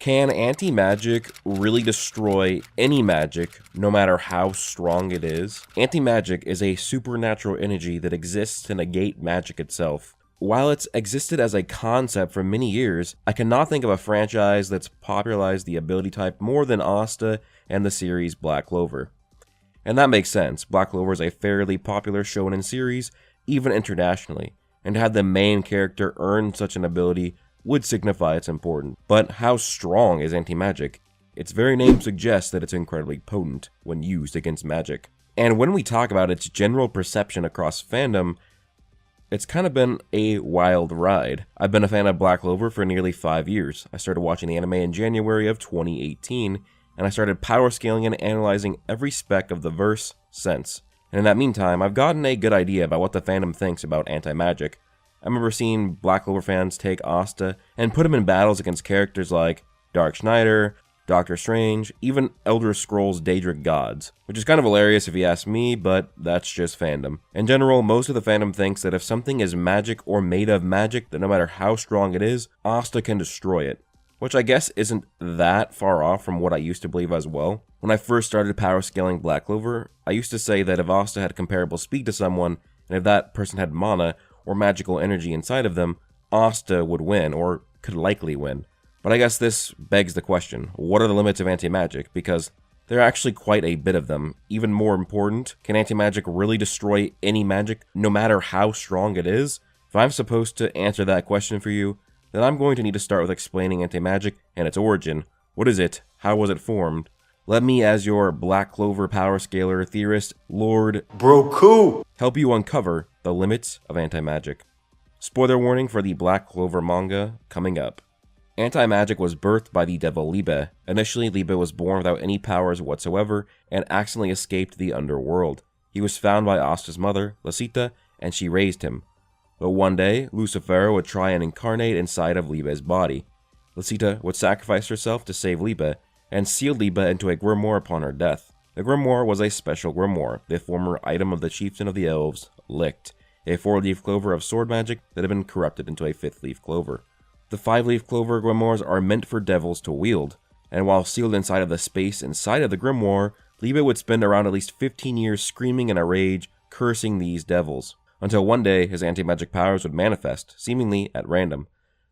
Can anti-magic really destroy any magic, no matter how strong it is? Anti-magic is a supernatural energy that exists to negate magic itself. While it's existed as a concept for many years, I cannot think of a franchise that's popularized the ability type more than Asta and the series Black Clover. And that makes sense. Black Clover is a fairly popular shonen series, even internationally, and to have the main character earn such an ability would signify it's important. But how strong is anti-magic? Its very name suggests that it's incredibly potent when used against magic. And when we talk about its general perception across fandom, it's kind of been a wild ride. I've been a fan of Black Clover for nearly 5 years. I started watching the anime in January of 2018, and I started power scaling and analyzing every spec of the verse since. And in that meantime, I've gotten a good idea about what the fandom thinks about anti-magic. I remember seeing Black Clover fans take Asta and put him in battles against characters like Dark Schneider, Doctor Strange, even Elder Scrolls Daedric gods, which is kind of hilarious if you ask me, but that's just fandom. In general, most of the fandom thinks that if something is magic or made of magic, that no matter how strong it is, Asta can destroy it, which I guess isn't that far off from what I used to believe as well. When I first started power scaling Black Clover, I used to say that if Asta had comparable speed to someone, and if that person had mana or magical energy inside of them, Asta would win, or could likely win. But I guess this begs the question, what are the limits of anti-magic? Because there are actually quite a bit of them. Even more important, can anti-magic really destroy any magic, no matter how strong it is? If I'm supposed to answer that question for you, then I'm going to need to start with explaining anti-magic and its origin. What is it? How was it formed? Let me, as your Black Clover power scaler theorist, Lord Broku, help you uncover the limits of anti-magic. Spoiler warning for the Black Clover manga coming up. Anti-magic was birthed by the devil Liebe. Initially, Liebe was born without any powers whatsoever and accidentally escaped the underworld. He was found by Asta's mother, Lasita, and she raised him. But one day, Lucifer would try and incarnate inside of Liebe's body. Lasita would sacrifice herself to save Liebe, and sealed Liebe into a grimoire upon her death. The grimoire was a special grimoire, the former item of the chieftain of the elves, Licht, a 4-leaf clover of sword magic that had been corrupted into a 5th-leaf clover. The 5-leaf clover grimoires are meant for devils to wield, and while sealed inside of the space inside of the grimoire, Liebe would spend around at least 15 years screaming in a rage, cursing these devils, until one day his anti-magic powers would manifest, seemingly at random.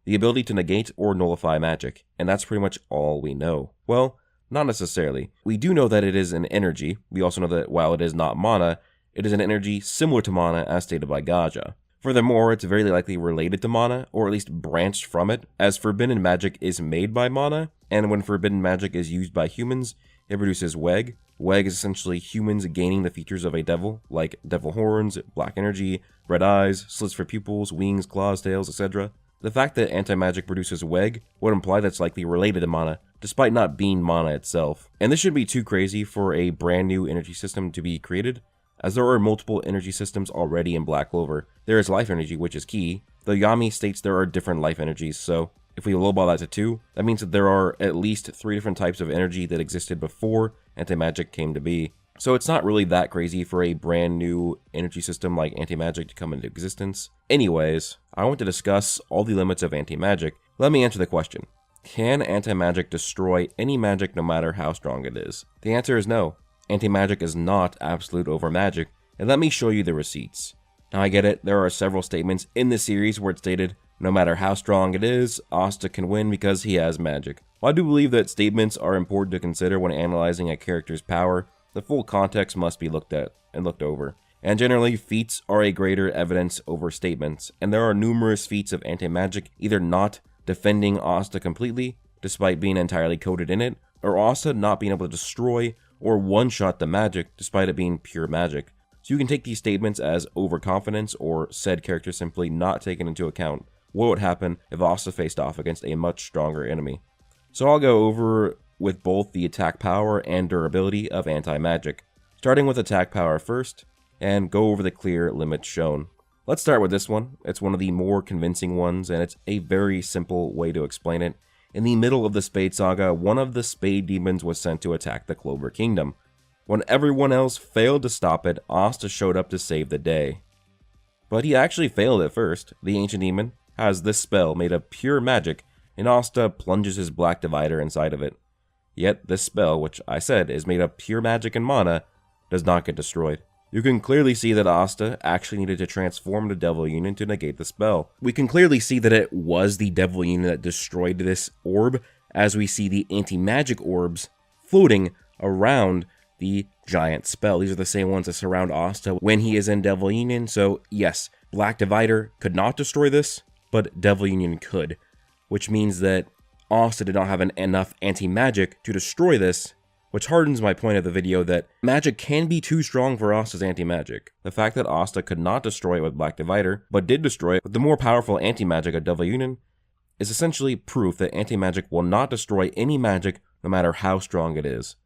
The ability to negate or nullify magic, and that's pretty much all we know. Well, not necessarily. We do know that it is an energy. We also know that while it is not mana, it is an energy similar to mana as stated by Gaja. Furthermore, it's very likely related to mana, or at least branched from it, as forbidden magic is made by mana, and when forbidden magic is used by humans, it produces weg. Weg is essentially humans gaining the features of a devil, like devil horns, black energy, red eyes, slits for pupils, wings, claws, tails, etc. The fact that anti-magic produces weg would imply that it's likely related to mana, despite not being mana itself. And this shouldn't be too crazy for a brand new energy system to be created, as there are multiple energy systems already in Black Clover. There is life energy, which is key, though Yami states there are different life energies, so if we lowball that to 2, that means that there are at least 3 different types of energy that existed before anti-magic came to be. So it's not really that crazy for a brand new energy system like anti-magic to come into existence. Anyways, I want to discuss all the limits of anti-magic. Let me answer the question. Can anti-magic destroy any magic no matter how strong it is? The answer is no. Anti-magic is not absolute over magic, and let me show you the receipts. Now I get it, there are several statements in the series where it's stated, no matter how strong it is, Asta can win because he has magic. While I do believe that statements are important to consider when analyzing a character's power, the full context must be looked at and looked over. And generally, feats are a greater evidence over statements, and there are numerous feats of anti-magic either not defending Asta completely, despite being entirely coated in it, or Asta not being able to destroy or one-shot the magic, despite it being pure magic. So you can take these statements as overconfidence, or said character simply not taken into account what would happen if Asta faced off against a much stronger enemy. So I'll go over with both the attack power and durability of anti-magic, starting with attack power first, and go over the clear limits shown. Let's start with this one. It's one of the more convincing ones, and it's a very simple way to explain it. In the middle of the Spade Saga, one of the Spade demons was sent to attack the Clover Kingdom. When everyone else failed to stop it, Asta showed up to save the day. But he actually failed at first. The ancient demon has this spell made of pure magic and Asta plunges his black divider inside of it. Yet this spell, which I said is made of pure magic and mana, does not get destroyed. You can clearly see that Asta actually needed to transform the Devil Union to negate the spell. We can clearly see that it was the Devil Union that destroyed this orb, as we see the anti-magic orbs floating around the giant spell. These are the same ones that surround Asta when he is in Devil Union, so yes, Black Divider could not destroy this, but Devil Union could, which means that Asta did not have enough anti-magic to destroy this, which hardens my point of the video that magic can be too strong for Asta's anti-magic. The fact that Asta could not destroy it with Black Divider, but did destroy it with the more powerful anti-magic of Devil Union, is essentially proof that anti-magic will not destroy any magic no matter how strong it is.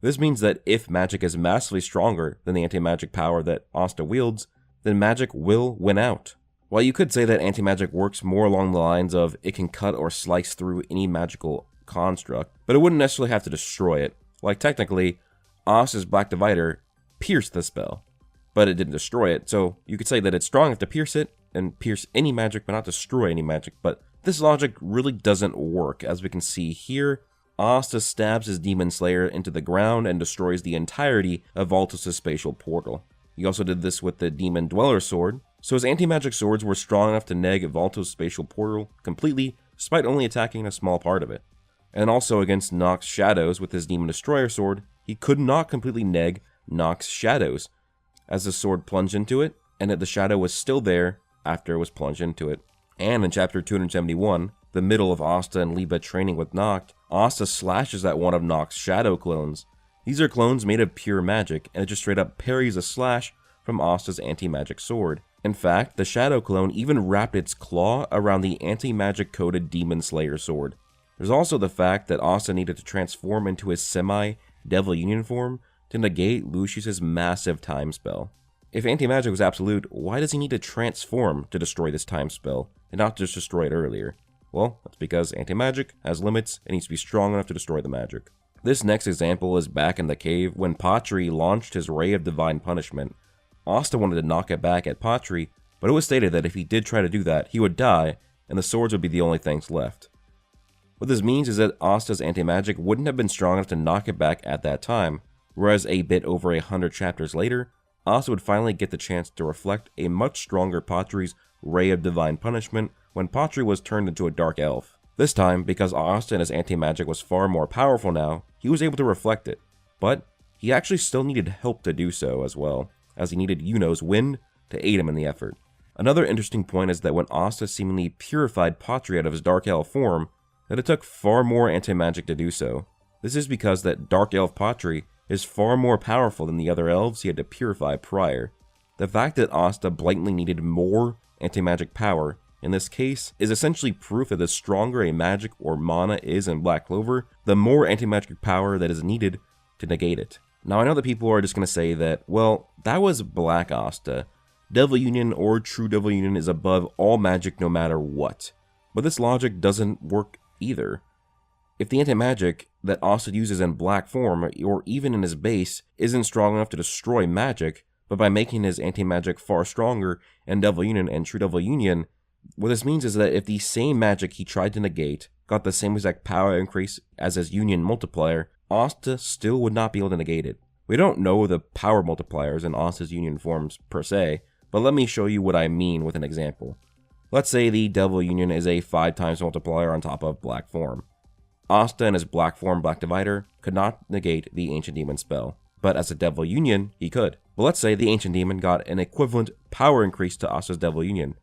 This means that if magic is massively stronger than the anti-magic power that Asta wields, then magic will win out. While you could say that anti-magic works more along the lines of it can cut or slice through any magical construct, but it wouldn't necessarily have to destroy it. Like technically, Asta's Black Divider pierced the spell, but it didn't destroy it, so you could say that it's strong enough to pierce it, and pierce any magic but not destroy any magic, but this logic really doesn't work. As we can see here, Asta stabs his Demon Slayer into the ground and destroys the entirety of Valtos' spatial portal. He also did this with the Demon Dweller sword, so his anti-magic swords were strong enough to neg Valtos' spatial portal completely, despite only attacking a small part of it. And also against Nox's shadows with his Demon Destroyer sword, he could not completely neg Nox's shadows, as the sword plunged into it, and that the shadow was still there after it was plunged into it. And in chapter 271, the middle of Asta and Liba training with Noct, Asta slashes at one of Nox's shadow clones. These are clones made of pure magic, and it just straight up parries a slash from Asta's anti-magic sword. In fact, the shadow clone even wrapped its claw around the anti-magic coated Demon Slayer sword. There's also the fact that Asta needed to transform into his semi-Devil Union form to negate Lucius's massive time spell. If anti-magic was absolute, why does he need to transform to destroy this time spell, and not just destroy it earlier? Well, that's because anti-magic has limits and needs to be strong enough to destroy the magic. This next example is back in the cave when Patri launched his Ray of Divine Punishment. Asta wanted to knock it back at Patri, but it was stated that if he did try to do that, he would die, and the swords would be the only things left. What this means is that Asta's anti-magic wouldn't have been strong enough to knock it back at that time, whereas a bit over 100 chapters later, Asta would finally get the chance to reflect a much stronger Patri's Ray of Divine Punishment when Patri was turned into a Dark Elf. This time, because Asta and his anti-magic was far more powerful now, he was able to reflect it, but he actually still needed help to do so as well, as he needed Yuno's wind to aid him in the effort. Another interesting point is that when Asta seemingly purified Patri out of his Dark Elf form, that it took far more anti-magic to do so. This is because that Dark Elf Patri is far more powerful than the other elves he had to purify prior. The fact that Asta blatantly needed more anti-magic power in this case is essentially proof that the stronger a magic or mana is in Black Clover, the more anti-magic power that is needed to negate it. Now I know that people are just going to say that, well, that was Black Asta. Devil Union or True Devil Union is above all magic no matter what. But this logic doesn't work either. If the anti-magic that Asta uses in black form, or even in his base, isn't strong enough to destroy magic, but by making his anti-magic far stronger in Devil Union and True Devil Union, what this means is that if the same magic he tried to negate got the same exact power increase as his Union multiplier, Asta still would not be able to negate it. We don't know the power multipliers in Asta's Union forms per se, but let me show you what I mean with an example. Let's say the Devil Union is a 5 times multiplier on top of black form. Asta and his black form Black Divider could not negate the Ancient Demon spell, but as a Devil Union, he could. But let's say the Ancient Demon got an equivalent power increase to Asta's Devil Union,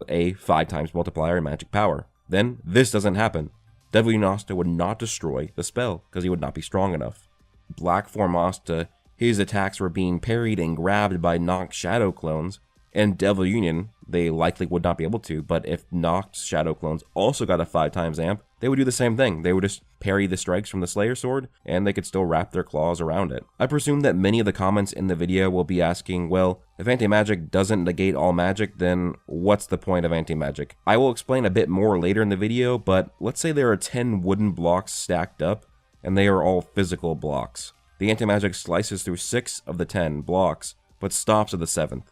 a 5 times multiplier in magic power. Then this doesn't happen. Devil Union Asta would not destroy the spell, because he would not be strong enough. Black form Asta, his attacks were being parried and grabbed by Nox's shadow clones, and Devil Union, they likely would not be able to, but if Nox's shadow clones also got a 5 times amp, they would do the same thing. They would just parry the strikes from the Slayer sword, and they could still wrap their claws around it. I presume that many of the comments in the video will be asking, well, if anti-magic doesn't negate all magic, then what's the point of anti-magic? I will explain a bit more later in the video, but let's say there are 10 wooden blocks stacked up, and they are all physical blocks. The anti-magic slices through 6 of the 10 blocks, but stops at the 7th.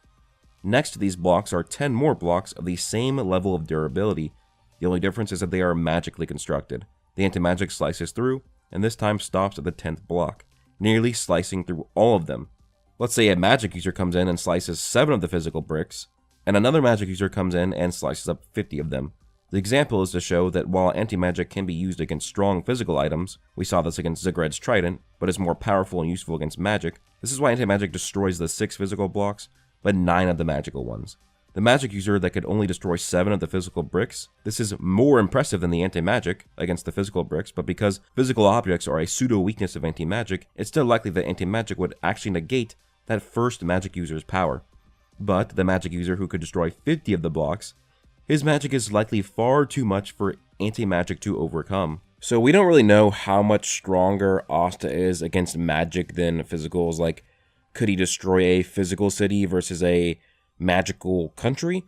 Next to these blocks are 10 more blocks of the same level of durability, The only difference is that they are magically constructed. The anti-magic slices through, and this time stops at the 10th block, nearly slicing through all of them. Let's say a magic user comes in and slices 7 of the physical bricks, and another magic user comes in and slices up 50 of them. The example is to show that while anti-magic can be used against strong physical items, we saw this against Zagred's trident, but is more powerful and useful against magic. This is why anti-magic destroys the 6 physical blocks, but 9 of the magical ones. The magic user that could only destroy 7 of the physical bricks, this is more impressive than the anti-magic against the physical bricks, but because physical objects are a pseudo-weakness of anti-magic, it's still likely that anti-magic would actually negate that first magic user's power. But the magic user who could destroy 50 of the blocks, his magic is likely far too much for anti-magic to overcome. So we don't really know how much stronger Asta is against magic than physicals. Like, could he destroy a physical city versus a magical country?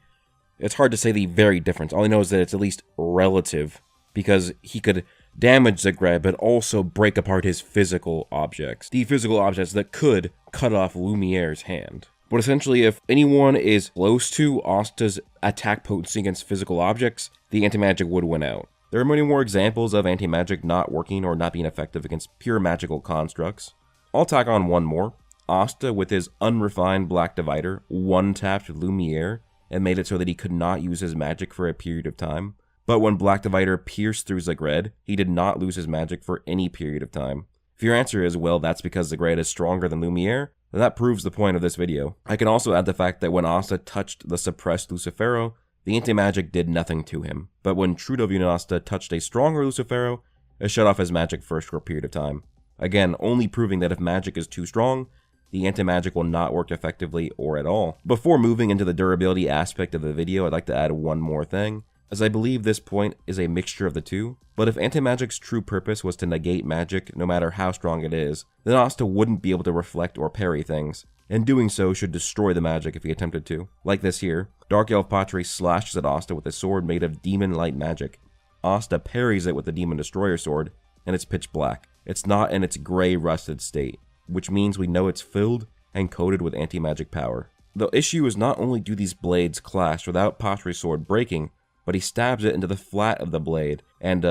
It's hard to say the very difference. All I know is that it's at least relative, because he could damage Zagred, but also break apart his physical objects. The physical objects that could cut off Lumiere's hand. But essentially, if anyone is close to Asta's attack potency against physical objects, the anti-magic would win out. There are many more examples of anti-magic not working or not being effective against pure magical constructs. I'll tack on one more. Asta, with his unrefined Black Divider, one-tapped Lumiere and made it so that he could not use his magic for a period of time. But when Black Divider pierced through Zagred, he did not lose his magic for any period of time. If your answer is, well, that's because Zagred is stronger than Lumiere, then that proves the point of this video. I can also add the fact that when Asta touched the suppressed Lucifero, the anti-magic did nothing to him. But when Trudovune Asta touched a stronger Lucifero, it shut off his magic for a short period of time. Again, only proving that if magic is too strong, the anti-magic will not work effectively or at all. Before moving into the durability aspect of the video, I'd like to add one more thing, as I believe this point is a mixture of the two. But if anti-magic's true purpose was to negate magic, no matter how strong it is, then Asta wouldn't be able to reflect or parry things, and doing so should destroy the magic if he attempted to. Like this here, Dark Elf Patri slashes at Asta with a sword made of demon light magic. Asta parries it with the Demon Destroyer sword, and it's pitch black. It's not in its gray rusted state, which means we know it's filled and coated with anti-magic power. The issue is not only do these blades clash without Patri's sword breaking, but he stabs it into the flat of the blade, and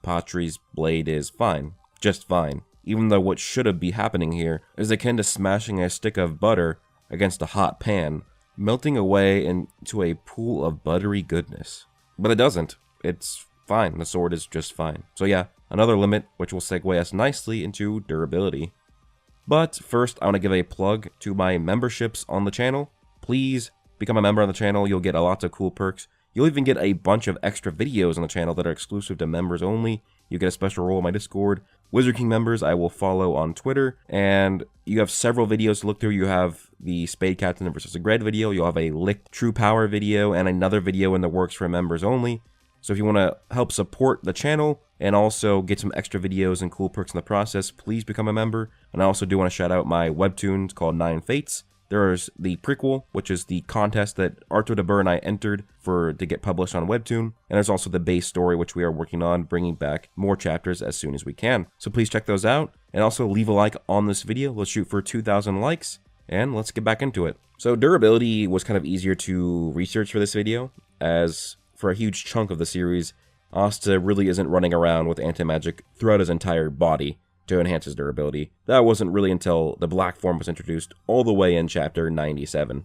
Patri's blade is fine. Just fine. Even though what should be happening here is akin to smashing a stick of butter against a hot pan, melting away into a pool of buttery goodness. But it doesn't. It's fine. The sword is just fine. So yeah, another limit which will segue us nicely into durability. But first, I want to give a plug to my memberships on the channel. Please become a member on the channel. You'll get lots of cool perks. You'll even get a bunch of extra videos on the channel that are exclusive to members only. You get a special role in my Discord. Wizard King members I will follow on Twitter, and you have several videos to look through. You have the Spade Captain versus Zagred video, you'll have a Licked True Power video, and another video in the works for members only. So if you want to help support the channel and also get some extra videos and cool perks in the process, please become a member. And I also do want to shout out my webtoons called 9 Fates. There's the prequel, which is the contest that Arthur de Burr and I entered to get published on Webtoon. And there's also the base story, which we are working on bringing back more chapters as soon as we can. So please check those out. And also leave a like on this video. Let's shoot for 2,000 likes. And let's get back into it. So durability was kind of easier to research for this video, as for a huge chunk of the series, Asta really isn't running around with anti-magic throughout his entire body to enhance his durability. That wasn't really until the black form was introduced all the way in chapter 97.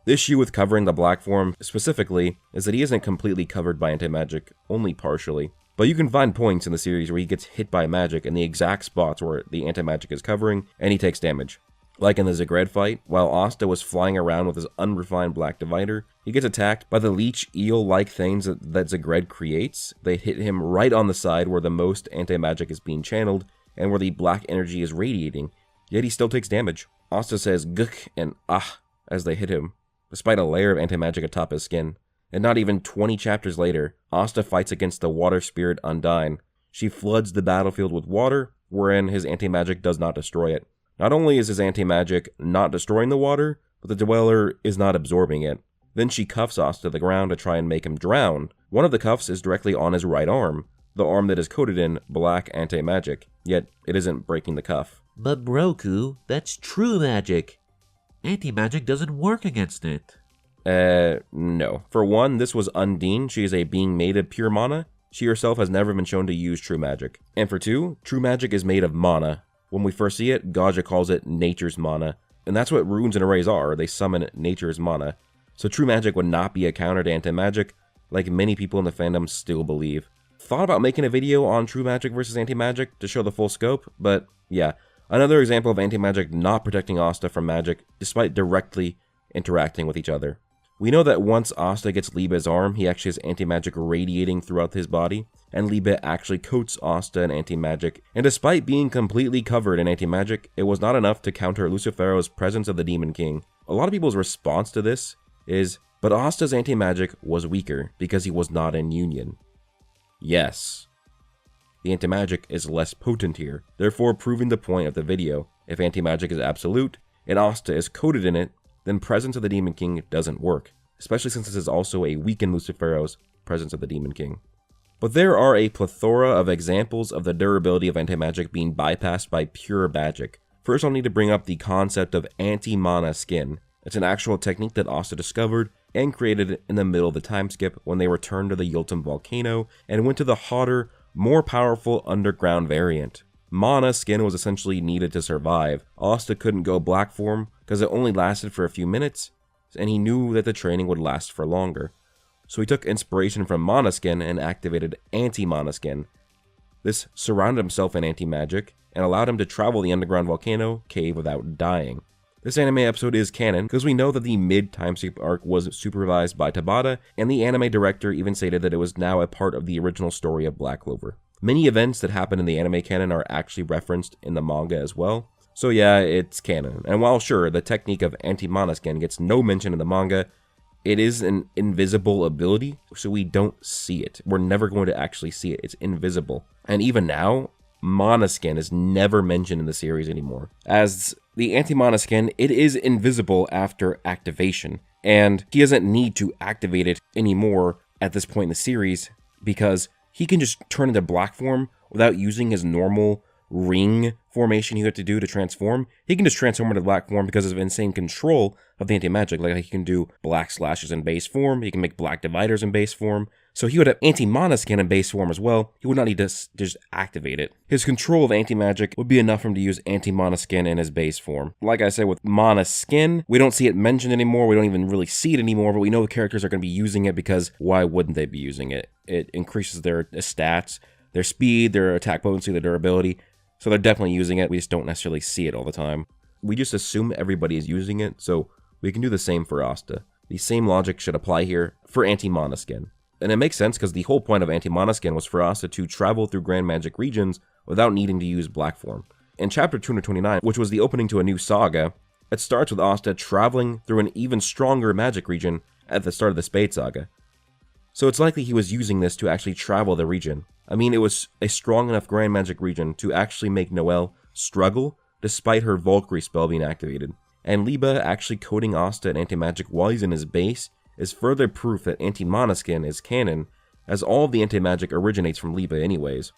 The issue with covering the black form specifically is that he isn't completely covered by anti-magic, only partially. But you can find points in the series where he gets hit by magic in the exact spots where the anti-magic is covering, and he takes damage. Like in the Zagred fight, while Asta was flying around with his unrefined Black Divider, he gets attacked by the leech eel-like things that Zagred creates. They hit him right on the side where the most anti-magic is being channeled, and where the black energy is radiating, yet he still takes damage. Asta says guk and ah as they hit him, despite a layer of anti-magic atop his skin. And not even 20 chapters later, Asta fights against the water spirit Undyne. She floods the battlefield with water, wherein his anti-magic does not destroy it. Not only is his anti-magic not destroying the water, but the Dweller is not absorbing it. Then she cuffs Asta to the ground to try and make him drown. One of the cuffs is directly on his right arm, the arm that is coated in black anti-magic, yet it isn't breaking the cuff. But Broku, that's true magic. Anti-magic doesn't work against it. No. For one, this was Undine. She is a being made of pure mana. She herself has never been shown to use true magic. And for two, true magic is made of mana. When we first see it, Gaja calls it nature's mana. And that's what runes and arrays are. They summon nature's mana. So true magic would not be a counter to anti-magic, like many people in the fandom still believe. Thought about making a video on true magic versus anti-magic to show the full scope, but yeah. Another example of anti-magic not protecting Asta from magic, despite directly interacting with each other. We know that once Asta gets Liba's arm, he actually has anti-magic radiating throughout his body, and Liba actually coats Asta in anti-magic, and despite being completely covered in anti-magic, it was not enough to counter Lucifero's presence of the Demon King. A lot of people's response to this is, but Asta's anti-magic was weaker because he was not in union. Yes. The anti-magic is less potent here, therefore proving the point of the video. If anti-magic is absolute, and Asta is coated in it, then presence of the Demon King doesn't work, especially since this is also a weakened Lucifero's presence of the Demon King. But there are a plethora of examples of the durability of anti-magic being bypassed by pure magic. First, I'll need to bring up the concept of anti-mana skin. It's an actual technique that Asta discovered and created in the middle of the time skip when they returned to the Yultum volcano and went to the hotter, more powerful underground variant. Mana skin was essentially needed to survive. Asta couldn't go black form because it only lasted for a few minutes, and he knew that the training would last for longer. So he took inspiration from Mana skin and activated anti-Mana skin. This surrounded himself in anti-magic and allowed him to travel the underground volcano cave without dying. This anime episode is canon because we know that the mid-time skip arc was supervised by Tabata, and the anime director even stated that it was now a part of the original story of Black Clover. Many events that happen in the anime canon are actually referenced in the manga as well. So yeah, it's canon. And while sure, the technique of anti-mana skin gets no mention in the manga, it is an invisible ability, so we don't see it. We're never going to actually see it. It's invisible. And even now, mana skin is never mentioned in the series anymore. As the anti-mana skin, it is invisible after activation, and he doesn't need to activate it anymore at this point in the series because he can just turn into black form without using his normal ring formation he had to do to transform. He can just transform into black form because of insane control of the anti-magic. Like he can do black slashes in base form, he can make black dividers in base form. So he would have anti-mana skin in base form as well. He would not need to just activate it. His control of anti-magic would be enough for him to use anti-mana skin in his base form. Like I said, with mana skin, we don't see it mentioned anymore. We don't even really see it anymore, but we know the characters are going to be using it because why wouldn't they be using it? It increases their stats, their speed, their attack potency, their durability. So they're definitely using it. We just don't necessarily see it all the time. We just assume everybody is using it, so we can do the same for Asta. The same logic should apply here for anti-mana skin. And it makes sense because the whole point of anti-mana skin was for Asta to travel through Grand Magic regions without needing to use black form. In chapter 229, which was the opening to a new saga, it starts with Asta traveling through an even stronger magic region at the start of the Spade saga. So it's likely he was using this to actually travel the region. I mean, it was a strong enough Grand Magic region to actually make Noelle struggle despite her Valkyrie spell being activated. And Liba actually coating Asta in anti-magic while he's in his base is further proof that anti-mana skin is canon, as all of the anti-magic originates from Liba anyways.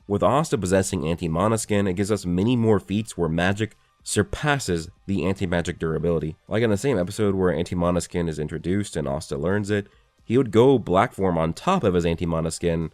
With Asta possessing anti-mana skin, it gives us many more feats where magic surpasses the anti-magic durability. Like in the same episode where anti-mana skin is introduced and Asta learns it, he would go black form on top of his anti-mana skin,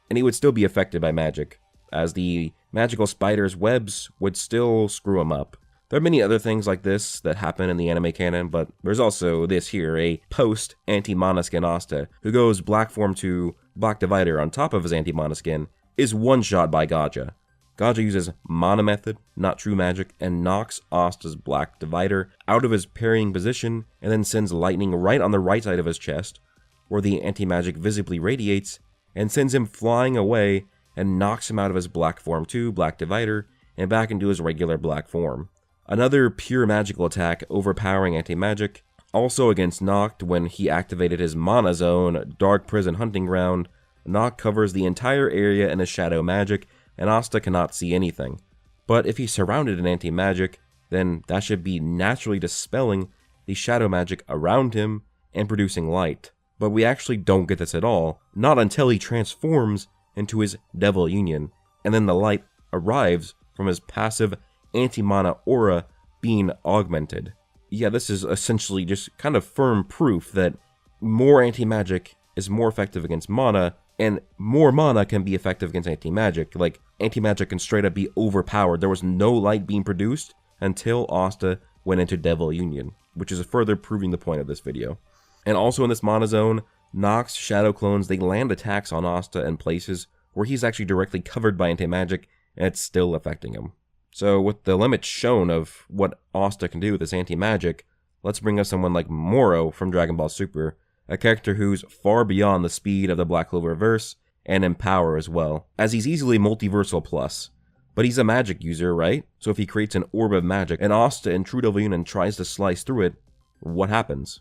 and he would still be affected by magic, as the magical spider's webs would still screw him up. There are many other things like this that happen in the anime canon, but there's also this here, a post-anti-mana skin Asta, who goes black form to black divider on top of his anti-mana skin, is one-shot by Gaja. Gaja uses mana method, not true magic, and knocks Asta's black divider out of his parrying position, and then sends lightning right on the right side of his chest, where the anti-magic visibly radiates, and sends him flying away and knocks him out of his black form too, black divider, and back into his regular black form. Another pure magical attack overpowering anti-magic, also against Noct when he activated his mana zone, Dark Prison Hunting Ground. Noct covers the entire area in a shadow magic, and Asta cannot see anything. But if he's surrounded in anti-magic, then that should be naturally dispelling the shadow magic around him and producing light. But we actually don't get this at all, not until he transforms into his Devil Union, and then the light arrives from his passive anti-mana aura being augmented. yeah, this is essentially just kind of firm proof that more anti-magic is more effective against mana, and more mana can be effective against anti-magic. Like, anti-magic can straight up be overpowered. There was no light being produced until Asta went into Devil Union, which is further proving the point of this video. And also in this mana zone, Nox, Shadow Clones, they land attacks on Asta in places where he's actually directly covered by anti-magic, and it's still affecting him. So with the limits shown of what Asta can do with this anti-magic, let's bring up someone like Moro from Dragon Ball Super, a character who's far beyond the speed of the Black Clover verse, and in power as well, as he's easily multiversal plus. But he's a magic user, right? So if he creates an orb of magic, and Asta in True Devil Union tries to slice through it, what happens?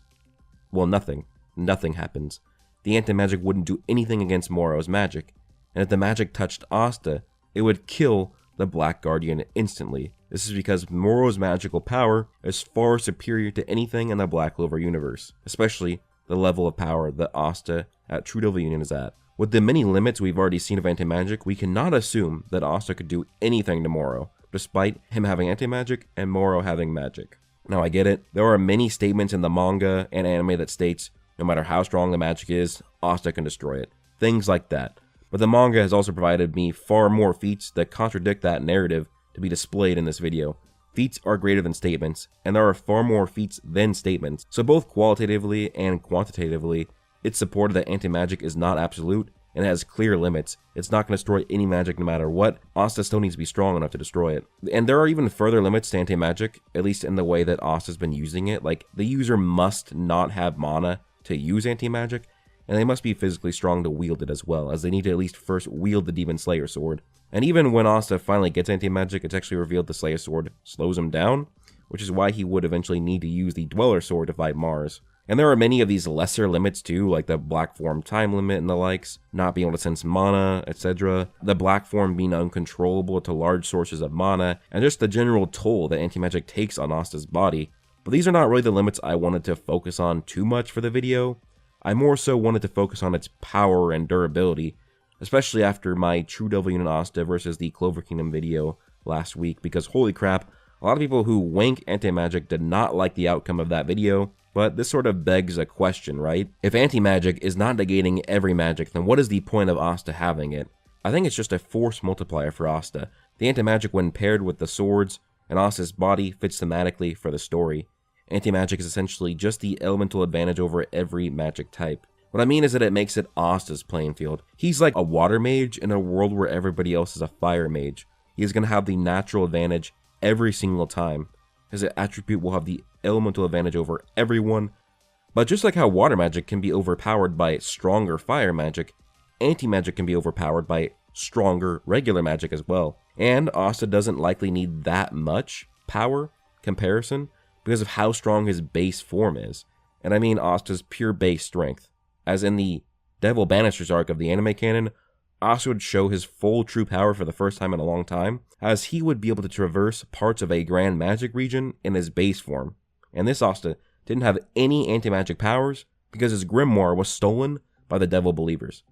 Well, nothing. Nothing happens. The anti-magic wouldn't do anything against Moro's magic, and if the magic touched Asta, it would kill the Black Guardian instantly. This is because Moro's magical power is far superior to anything in the Black Clover universe, especially the level of power that Asta at True Devil Union is at. With the many limits we've already seen of anti-magic, we cannot assume that Asta could do anything to Moro, despite him having anti-magic and Moro having magic. Now I get it, there are many statements in the manga and anime that states, no matter how strong the magic is, Asta can destroy it. Things like that. But the manga has also provided me far more feats that contradict that narrative to be displayed in this video. Feats are greater than statements, and there are far more feats than statements. So both qualitatively and quantitatively, it's supported that anti-magic is not absolute and has clear limits. It's not going to destroy any magic no matter what. Asta still needs to be strong enough to destroy it. And there are even further limits to anti-magic, at least in the way that Asta's been using it. Like, the user must not have mana to use anti-magic, and they must be physically strong to wield it as well, as they need to at least first wield the Demon Slayer sword. And even when Asta finally gets anti-magic, it's actually revealed the Slayer sword slows him down, which is why he would eventually need to use the Dweller sword to fight Mars. And there are many of these lesser limits too, like the Black Form time limit and the likes, not being able to sense mana, etc. The Black Form being uncontrollable to large sources of mana, and just the general toll that anti-magic takes on Asta's body. But these are not really the limits I wanted to focus on too much for the video. I more so wanted to focus on its power and durability, especially after my True Devil Union Asta versus the Clover Kingdom video last week, because holy crap, a lot of people who wank anti-magic did not like the outcome of that video. But this sort of begs a question, right? If anti-magic is not negating every magic, then what is the point of Asta having it? I think it's just a force multiplier for Asta. The anti-magic, when paired with the swords and Asta's body, fits thematically for the story. Anti-magic is essentially just the elemental advantage over every magic type. What I mean is that it makes it Asta's playing field. He's like a water mage in a world where everybody else is a fire mage. He is going to have the natural advantage every single time. His attribute will have the elemental advantage over everyone. But just like how water magic can be overpowered by stronger fire magic, anti-magic can be overpowered by stronger regular magic as well. And Asta doesn't likely need that much power comparison because of how strong his base form is. And I mean Asta's pure base strength. As in the Devil Banishers arc of the anime canon, Asta would show his full true power for the first time in a long time, as he would be able to traverse parts of a grand magic region in his base form. And this Asta didn't have any anti-magic powers because his grimoire was stolen by the Devil Believers.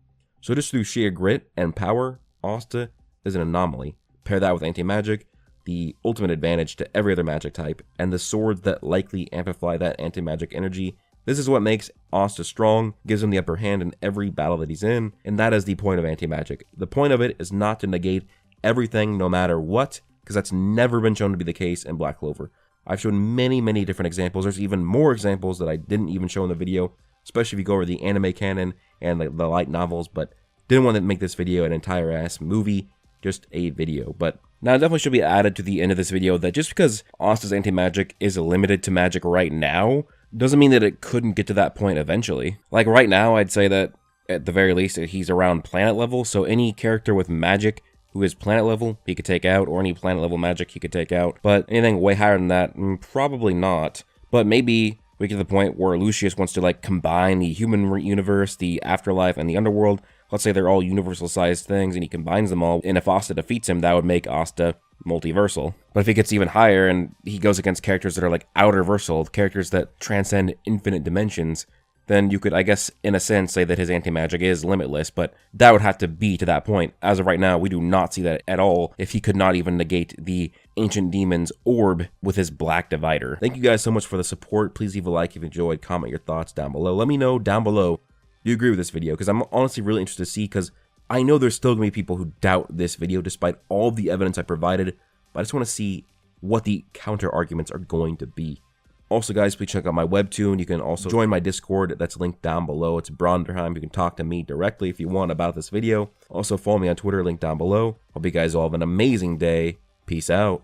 So just through sheer grit and power, Asta is an anomaly. Pair that with anti-magic, the ultimate advantage to every other magic type, and the swords that likely amplify that anti-magic energy. This is what makes Asta strong, gives him the upper hand in every battle that he's in, and that is the point of anti-magic. The point of it is not to negate everything no matter what, because that's never been shown to be the case in Black Clover. I've shown many different examples. There's even more examples that I didn't even show in the video, especially if you go over the anime canon and the light novels, but didn't want to make this video an entire ass movie, just a video. But now it definitely should be added to the end of this video that just because Asta's anti-magic is limited to magic right now, doesn't mean that it couldn't get to that point eventually. Like right now, I'd say that at the very least he's around planet level, so any character with magic who is planet level, he could take out, or any planet level magic he could take out. But anything way higher than that, probably not. But maybe we get to the point where Lucius wants to like combine the human universe, the afterlife, and the underworld. Let's say they're all universal sized things and he combines them all, and if Asta defeats him, that would make Asta multiversal. But if he gets even higher and he goes against characters that are like outerversal, characters that transcend infinite dimensions, then you could, I guess, in a sense, say that his anti-magic is limitless, but that would have to be to that point. As of right now, we do not see that at all if he could not even negate the Ancient Demon's orb with his black divider. Thank you guys so much for the support. Please leave a like if you enjoyed, comment your thoughts down below. Let me know down below, do you agree with this video? Because I'm honestly really interested to see, because I know there's still going to be people who doubt this video despite all the evidence I provided, but I just want to see what the counter arguments are going to be. Also, guys, please check out my webtoon. You can also join my Discord that's linked down below. It's Bronderheim. You can talk to me directly if you want about this video. Also, follow me on Twitter, linked down below. Hope you guys all have an amazing day. Peace out.